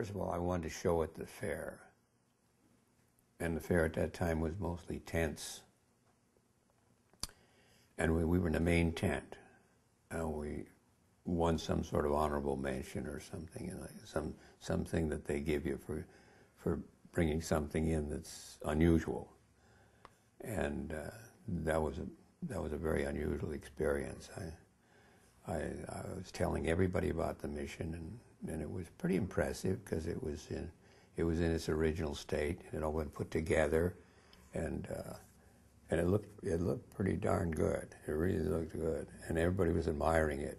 first of all, I wanted to show at the fair. And the fair at that time was mostly tents. And we were in the main tent. And we won some sort of honorable mention or something, something that they give you for bringing something in that's unusual. And that was a very unusual experience. I was telling everybody about the mission, and it was pretty impressive because it was in its original state. It all been put together, and it looked pretty darn good. It really looked good, and everybody was admiring it.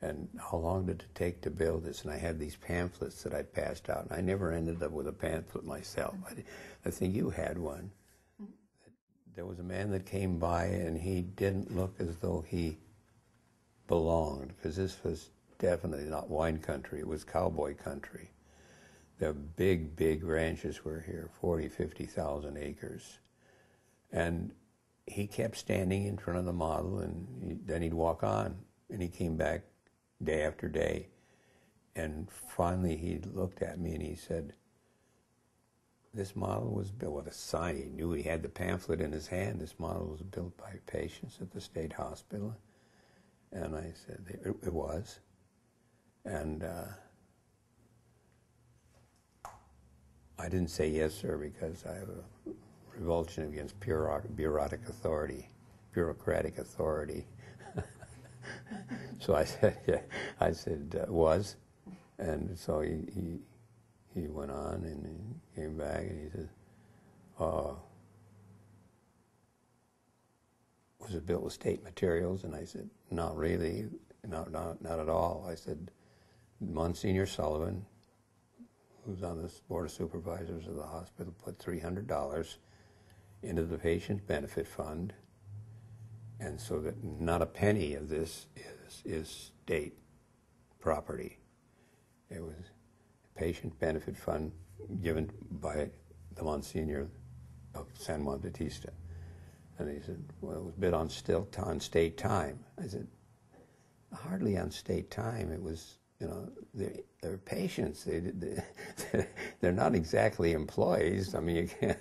And how long did it take to build this? And I had these pamphlets that I passed out, and I never ended up with a pamphlet myself. I think you had one. There was a man that came by, and he didn't look as though he belonged, because this was definitely not wine country. It was cowboy country. The big, big ranches were here, 40, 50,000 acres. And he kept standing in front of the model, and then he'd walk on, and he came back day after day. And finally he looked at me and he said, this model was built with a sign. He knew he had the pamphlet in his hand. This model was built by patients at the state hospital. And I said, it was. And I didn't say yes, sir, because I have a revulsion against bureaucratic authority. So I said, yeah, was. And so he went on, and he came back, and he said, was it built with state materials? And I said, not really, not at all. I said, Monsignor Sullivan, who's on the Board of Supervisors of the hospital, put $300 into the Patient Benefit Fund, and so that not a penny of this is state property. It was a Patient Benefit Fund given by the Monsignor of San Juan Bautista. And he said, well, it was bid on state time. I said, hardly on state time. It was, they're patients. They're not exactly employees. I mean, you can't,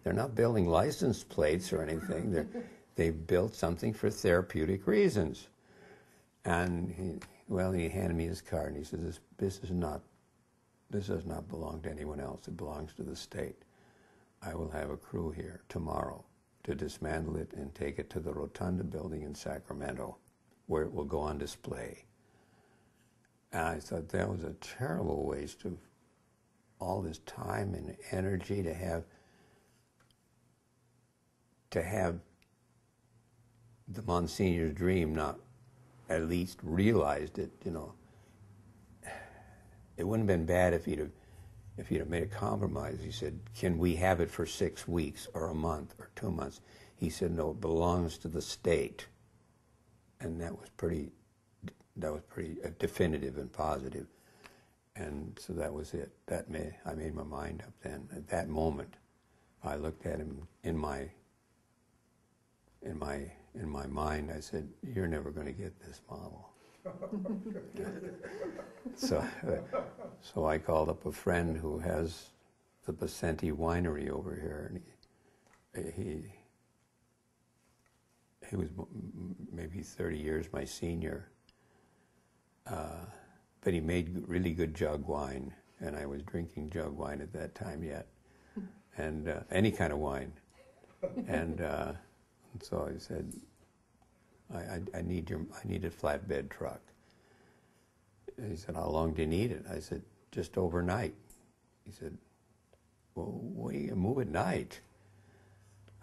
they're not building license plates or anything. They built something for therapeutic reasons. And he handed me his card, and he says, this does not belong to anyone else. It belongs to the state. I will have a crew here tomorrow to dismantle it and take it to the Rotunda building in Sacramento, where it will go on display. And I thought that was a terrible waste of all this time and energy to have the Monsignor's dream not at least realized it. It wouldn't have been bad if he'd have made a compromise. He said, can we have it for 6 weeks or a month or 2 months? He said, no, it belongs to the state. And that was pretty definitive and positive. And so that was it. I made my mind up then. At that moment, I looked at him in my mind. I said, you're never going to get this model. So I called up a friend who has the Basenti winery over here, and he was maybe 30 years my senior, but he made really good jug wine, and I was drinking jug wine at that time yet, and any kind of wine, and so I said, I need a flatbed truck. And he said, how long do you need it? I said, just overnight. He said, well, what are you going to move at night?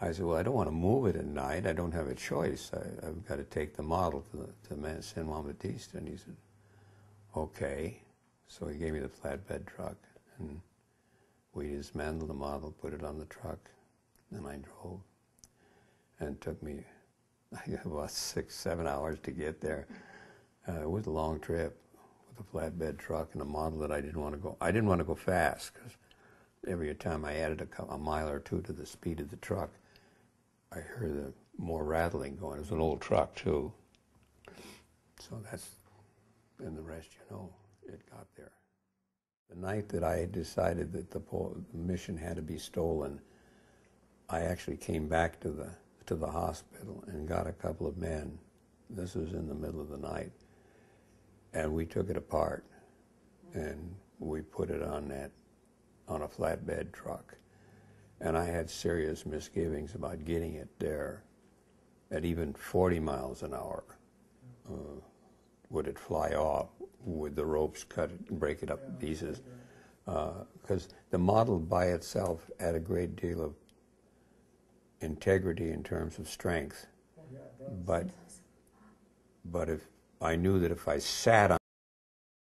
I said, well, I don't want to move it at night. I don't have a choice. I've got to take the model to San Juan Bautista. And he said, okay. So he gave me the flatbed truck, and we dismantled the model, put it on the truck, and I drove. And it took me about 6, 7 hours to get there. It was a long trip with a flatbed truck and a model that I didn't want to go. I didn't want to go fast, because every time I added a mile or two to the speed of the truck, I heard the more rattling going. It was an old truck too. So and the rest, it got there. The night that I had decided that the mission had to be stolen, I actually came back to the hospital and got a couple of men. This was in the middle of the night, and we took it apart, and we put it on a flatbed truck. And I had serious misgivings about getting it there at even 40 miles an hour. Would it fly off? Would the ropes cut it and break it up in pieces? Because the model by itself had a great deal of integrity in terms of strength. But if I knew that if I sat on